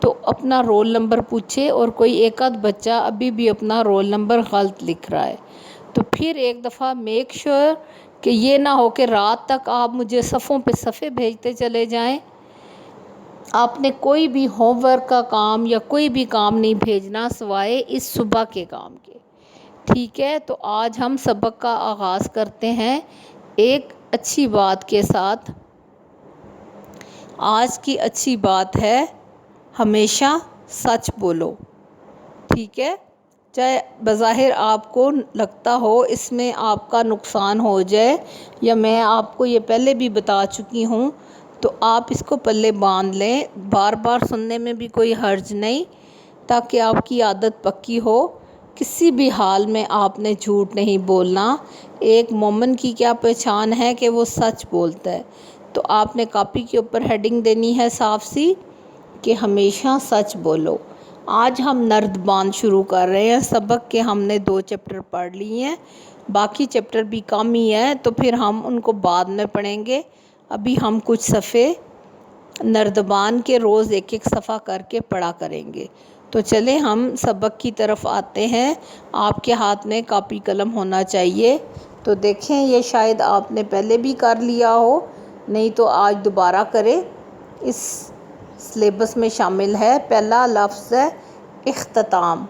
تو اپنا roll number پوچھے، اور کوئی ایک آدھ بچہ ابھی بھی اپنا رول نمبر غلط لکھ رہا ہے، تو پھر ایک دفعہ میک شور کہ یہ نہ ہو کہ رات تک آپ مجھے صفوں پہ صفحے بھیجتے چلے جائیں۔ آپ نے کوئی بھی ہوم ورک کا کام یا کوئی بھی کام نہیں بھیجنا سوائے اس صبح کے کام کے، ٹھیک ہے؟ تو آج ہم سبق کا آغاز کرتے ہیں ایک اچھی بات کے ساتھ۔ آج کی اچھی بات ہے ہمیشہ سچ بولو، ٹھیک ہے؟ چاہے بظاہر آپ کو لگتا ہو اس میں آپ کا نقصان ہو جائے، یا میں آپ کو یہ پہلے بھی بتا چکی ہوں، تو آپ اس کو پلے باندھ لیں، بار بار سننے میں بھی کوئی حرج نہیں، تاکہ آپ کی عادت پکی ہو۔ کسی بھی حال میں آپ نے جھوٹ نہیں بولنا۔ ایک مومن کی کیا پہچان ہے کہ وہ سچ بولتا ہے۔ تو آپ نے کاپی کے اوپر ہیڈنگ دینی ہے صاف سی کہ ہمیشہ سچ بولو۔ آج ہم نردبان شروع کر رہے ہیں سبق کے، ہم نے 2 چیپٹر پڑھ لیے ہیں، باقی چیپٹر بھی کم ہی ہیں، تو پھر ہم ان کو بعد میں پڑھیں گے۔ ابھی ہم کچھ صفحے نردبان کے روز ایک ایک صفحہ کر کے پڑھا کریں گے۔ تو چلیں ہم سبق کی طرف آتے ہیں۔ آپ کے ہاتھ میں کاپی قلم ہونا چاہیے۔ تو دیکھیں یہ شاید آپ نے پہلے بھی کر لیا ہو، نہیں تو آج دوبارہ کریں، اس سلیبس میں شامل ہے۔ پہلا لفظ ہے اختتام۔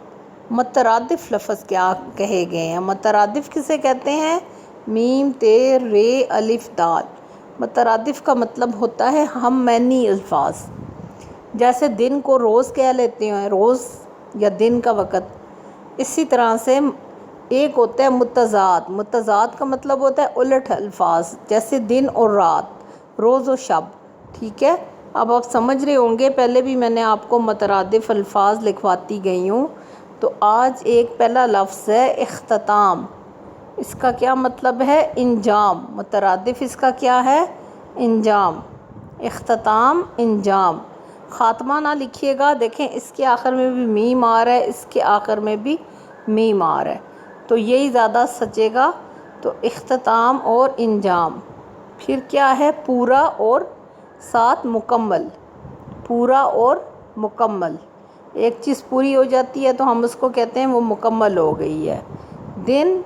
مترادف لفظ کیا کہے گئے ہیں؟ مترادف کسے کہتے ہیں؟ میم تے رے الف دال۔ مترادف کا مطلب ہوتا ہے ہم معنی الفاظ، جیسے دن کو روز کہہ لیتے ہیں، روز یا دن کا وقت، اسی طرح سے ایک ہوتا ہے متضاد۔ متضاد کا مطلب ہوتا ہے الٹ الفاظ، جیسے دن اور رات، روز و شب، ٹھیک ہے؟ اب آپ سمجھ رہے ہوں گے، پہلے بھی میں نے آپ کو مترادف الفاظ لکھواتی گئی ہوں۔ تو آج ایک پہلا لفظ ہے اختتام۔ اس کا کیا مطلب ہے؟ انجام۔ مترادف اس کا کیا ہے؟ انجام۔ اختتام، انجام۔ خاتمہ نہ لکھیے گا، دیکھیں اس کے آخر میں بھی میم آ رہا ہے، اس کے آخر میں بھی میم آ رہا ہے، تو یہی زیادہ سچے گا۔ تو اختتام اور انجام۔ پھر کیا ہے؟ پورا اور ساتھ مکمل۔ پورا اور مکمل، ایک چیز پوری ہو جاتی ہے تو ہم اس کو کہتے ہیں وہ مکمل ہو گئی ہے۔ دن،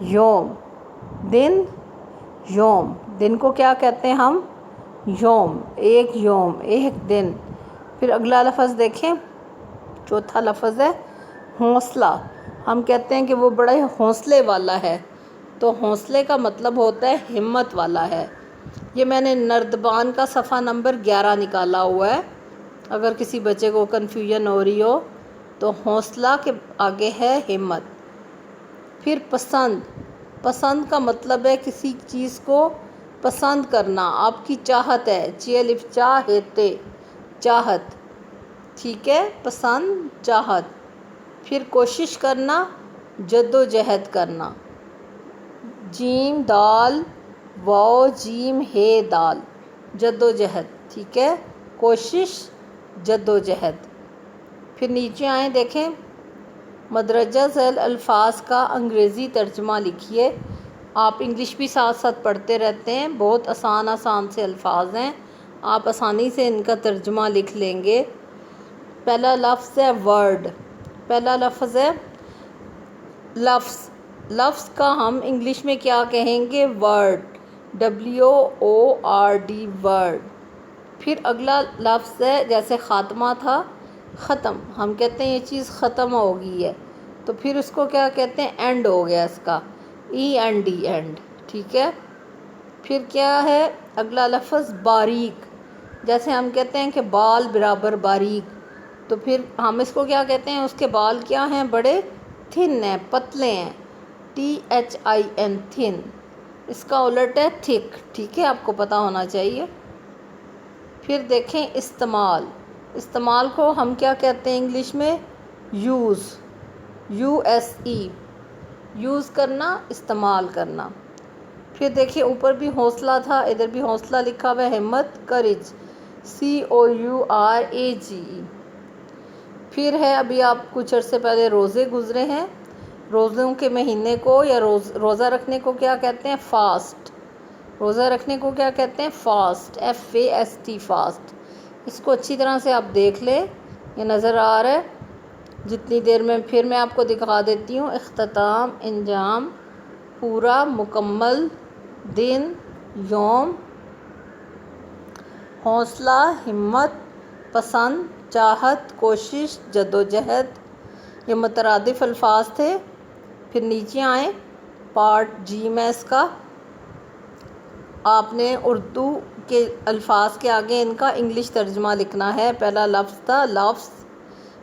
یوم۔ دن، یوم۔ دن کو کیا کہتے ہیں ہم؟ یوم۔ ایک یوم، ایک دن۔ پھر اگلا لفظ دیکھیں، چوتھا لفظ ہے حوصلہ۔ ہم کہتے ہیں کہ وہ بڑا حوصلے والا ہے، تو حوصلے کا مطلب ہوتا ہے ہمت والا ہے۔ یہ میں نے نردبان کا صفحہ نمبر 11 نکالا ہوا ہے، اگر کسی بچے کو کنفیوژن ہو رہی ہو تو حوصلہ کے آگے ہے ہمت۔ پھر پسند۔ پسند کا مطلب ہے کسی چیز کو پسند کرنا، آپ کی چاہت ہے، چاہتے، چاہت، ٹھیک ہے؟ پسند، چاہت۔ پھر کوشش کرنا، جد و جہد کرنا، جیم دال واو جیم ہے دال، جد و جہد، ٹھیک ہے؟ کوشش، جد و جہد۔ پھر نیچے آئیں، دیکھیں مدرجہ ذیل الفاظ کا انگریزی ترجمہ لکھیے۔ آپ انگلش بھی ساتھ ساتھ پڑھتے رہتے ہیں، بہت آسان آسان سے الفاظ ہیں، آپ آسانی سے ان کا ترجمہ لکھ لیں گے۔ پہلا لفظ ہے ورڈ۔ پہلا لفظ ہے لفظ۔ لفظ کا ہم انگلش میں کیا کہیں گے؟ Word, WORD، word. پھر اگلا لفظ ہے، جیسے خاتمہ تھا، ختم۔ ہم کہتے ہیں یہ چیز ختم ہو گئی ہے، تو پھر اس کو کیا کہتے ہیں؟ اینڈ ہو گیا اس کا، END، اینڈ، ٹھیک ہے؟ پھر کیا ہے اگلا لفظ؟ باریک۔ جیسے ہم کہتے ہیں کہ بال برابر باریک، تو پھر ہم اس کو کیا کہتے ہیں؟ اس کے بال کیا ہیں؟ بڑے تھن ہیں، پتلے ہیں، THIN، تھن۔ اس کا الٹ ہے تھک، ٹھیک ہے؟ آپ کو پتہ ہونا چاہیے۔ پھر دیکھیں استعمال۔ استعمال کو ہم کیا کہتے ہیں انگلش میں؟ یوز، USE، یوز کرنا، استعمال کرنا۔ پھر دیکھیں اوپر بھی حوصلہ تھا، ادھر بھی حوصلہ لکھا ہوا ہے، ہمت، کریج، COURAGE۔ پھر ہے، ابھی آپ کچھ عرصے پہلے روزے گزرے ہیں، روزوں کے مہینے کو یا روزہ رکھنے کو کیا کہتے ہیں؟ فاسٹ۔ روزہ رکھنے کو کیا کہتے ہیں؟ Fast, FAST، fast. اس کو اچھی طرح سے آپ دیکھ لیں، یہ نظر آ رہا ہے؟ جتنی دیر میں پھر میں آپ کو دکھا دیتی ہوں۔ اختتام، انجام، پورا، مکمل، دن، یوم، حوصلہ، ہمت، پسند، چاہت، کوشش، جدوجہد، یہ مترادف الفاظ تھے۔ پھر نیچے آئیں، پارٹ جی میں اس کا آپ نے اردو کے الفاظ کے آگے ان کا انگلش ترجمہ لکھنا ہے۔ پہلا لفظ تھا لفظ،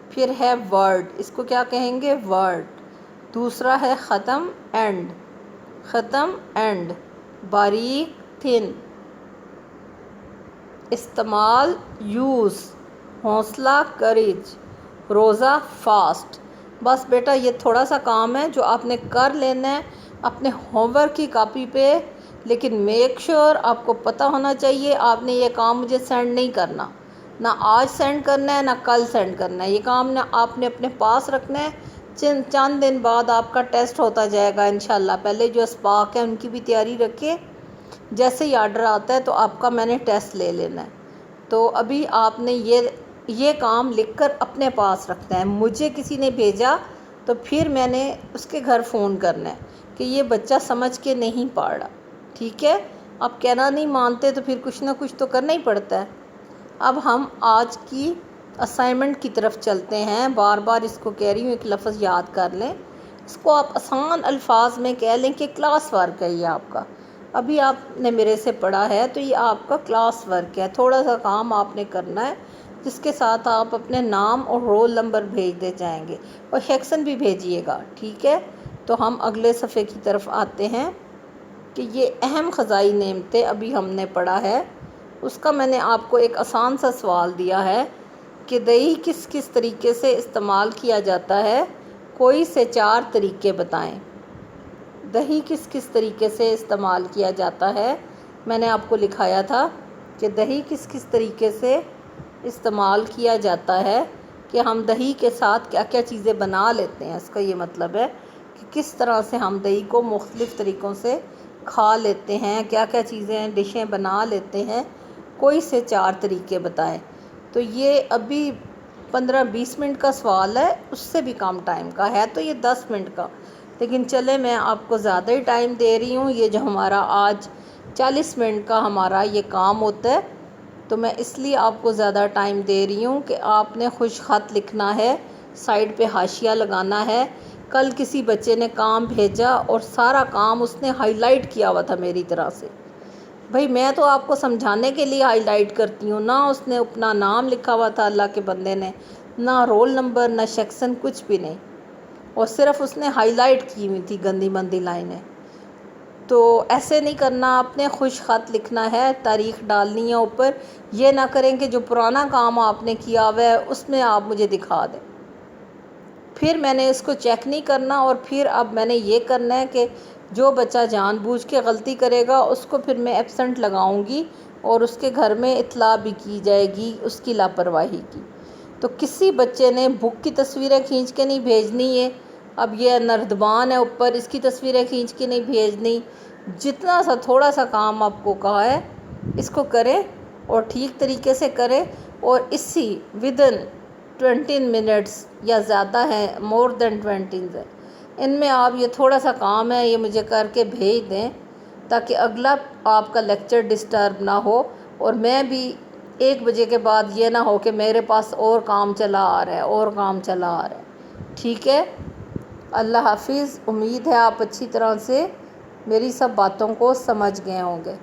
پھر ہے ورڈ، اس کو کیا کہیں گے؟ ورڈ۔ دوسرا ہے ختم، اینڈ، ختم، اینڈ، باریک، تھن، استعمال، یوز، حوصلہ، کریج، روزہ، فاسٹ۔ بس بیٹا یہ تھوڑا سا کام ہے جو آپ نے کر لینا ہے اپنے ہوم ورک کی کاپی پہ، لیکن میک شور آپ کو پتہ ہونا چاہیے آپ نے یہ کام مجھے سینڈ نہیں کرنا، نہ آج سینڈ کرنا ہے نہ کل سینڈ کرنا ہے، یہ کام آپ نے اپنے پاس رکھنا ہے۔ چند دن بعد آپ کا ٹیسٹ ہوتا جائے گا انشاءاللہ۔ پہلے جو اسپاک ہے ان کی بھی تیاری رکھیں، جیسے ہی آرڈر آتا ہے تو آپ کا میں نے ٹیسٹ لے لینا ہے۔ تو ابھی آپ نے یہ کام لکھ کر اپنے پاس رکھنا ہے۔ مجھے کسی نے بھیجا تو پھر میں نے اس کے گھر فون کرنا ہے کہ یہ بچہ سمجھ کے نہیں پڑھ رہا، ٹھیک ہے؟ آپ کہنا نہیں مانتے تو پھر کچھ نہ کچھ تو کرنا ہی پڑتا ہے۔ اب ہم آج کی اسائنمنٹ کی طرف چلتے ہیں۔ بار بار اس کو کہہ رہی ہوں، ایک لفظ یاد کر لیں، اس کو آپ آسان الفاظ میں کہہ لیں کہ کلاس ورک ہے یہ آپ کا۔ ابھی آپ نے میرے سے پڑھا ہے تو یہ آپ کا کلاس ورک ہے، تھوڑا سا کام آپ نے کرنا ہے جس کے ساتھ آپ اپنے نام اور رول نمبر بھیجتے جائیں گے اور سیکشن بھی بھیجیے گا، ٹھیک ہے؟ تو ہم اگلے صفحے کی طرف آتے ہیں کہ یہ اہم غذائی نعمتیں ابھی ہم نے پڑھا ہے، اس کا میں نے آپ کو ایک آسان سا سوال دیا ہے کہ دہی کس کس طریقے سے استعمال کیا جاتا ہے، کوئی سے 4 طریقے بتائیں۔ دہی کس کس طریقے سے استعمال کیا جاتا ہے؟ میں نے آپ کو لکھایا تھا کہ دہی کس کس طریقے سے استعمال کیا جاتا ہے، کہ ہم دہی کے ساتھ کیا کیا چیزیں بنا لیتے ہیں، اس کا یہ مطلب ہے کہ کس طرح سے ہم دہی کو مختلف طریقوں سے کھا لیتے ہیں، کیا کیا چیزیں ڈشیں بنا لیتے ہیں، کوئی سے 4 طریقے بتائیں۔ تو یہ ابھی 15-20 منٹ کا سوال ہے، اس سے بھی کم ٹائم کا ہے، تو یہ 10 منٹ کا، لیکن چلے میں آپ کو زیادہ ہی ٹائم دے رہی ہوں۔ یہ جو ہمارا آج 40 منٹ کا ہمارا یہ کام ہوتا ہے، تو میں اس لیے آپ کو زیادہ ٹائم دے رہی ہوں کہ آپ نے خوش خط لکھنا ہے، سائڈ پہ حاشیہ لگانا ہے۔ کل کسی بچے نے کام بھیجا اور سارا کام اس نے ہائی لائٹ کیا ہوا تھا میری طرح سے۔ بھئی میں تو آپ کو سمجھانے کے لیے ہائی لائٹ کرتی ہوں، نہ اس نے اپنا نام لکھا ہوا تھا اللہ کے بندے نے، نہ رول نمبر، نہ سیکشن، کچھ بھی نہیں، اور صرف اس نے ہائی لائٹ کی ہوئی تھی گندی مندی لائنیں۔ تو ایسے نہیں کرنا، آپ نے خوش خط لکھنا ہے، تاریخ ڈالنی ہے اوپر۔ یہ نہ کریں کہ جو پرانا کام آپ نے کیا ہوا ہے اس میں آپ مجھے دکھا دیں، پھر میں نے اس کو چیک نہیں کرنا، اور پھر اب میں نے یہ کرنا ہے کہ جو بچہ جان بوجھ کے غلطی کرے گا اس کو پھر میں ایبسنٹ لگاؤں گی اور اس کے گھر میں اطلاع بھی کی جائے گی اس کی لاپرواہی کی۔ تو کسی بچے نے بک کی تصویریں کھینچ کے نہیں بھیجنی ہے، اب یہ نردبان ہے اوپر، اس کی تصویریں کھینچ کے نہیں بھیجنی۔ جتنا سا تھوڑا سا کام آپ کو کہا ہے اس کو کریں اور ٹھیک طریقے سے کریں، اور اسی ودن 20 منٹس یا زیادہ ہے، مور دین 20 ہے، ان میں آپ یہ تھوڑا سا کام ہے یہ مجھے کر کے بھیج دیں تاکہ اگلا آپ کا لیکچر ڈسٹرب نہ ہو، اور میں بھی 1 بجے کے بعد یہ نہ ہو کہ میرے پاس اور کام چلا آ رہا ہے اور کام چلا آ رہا ہے، ٹھیک ہے؟ اللہ حافظ۔ امید ہے آپ اچھی طرح سے میری سب باتوں کو سمجھ گئے ہوں گے۔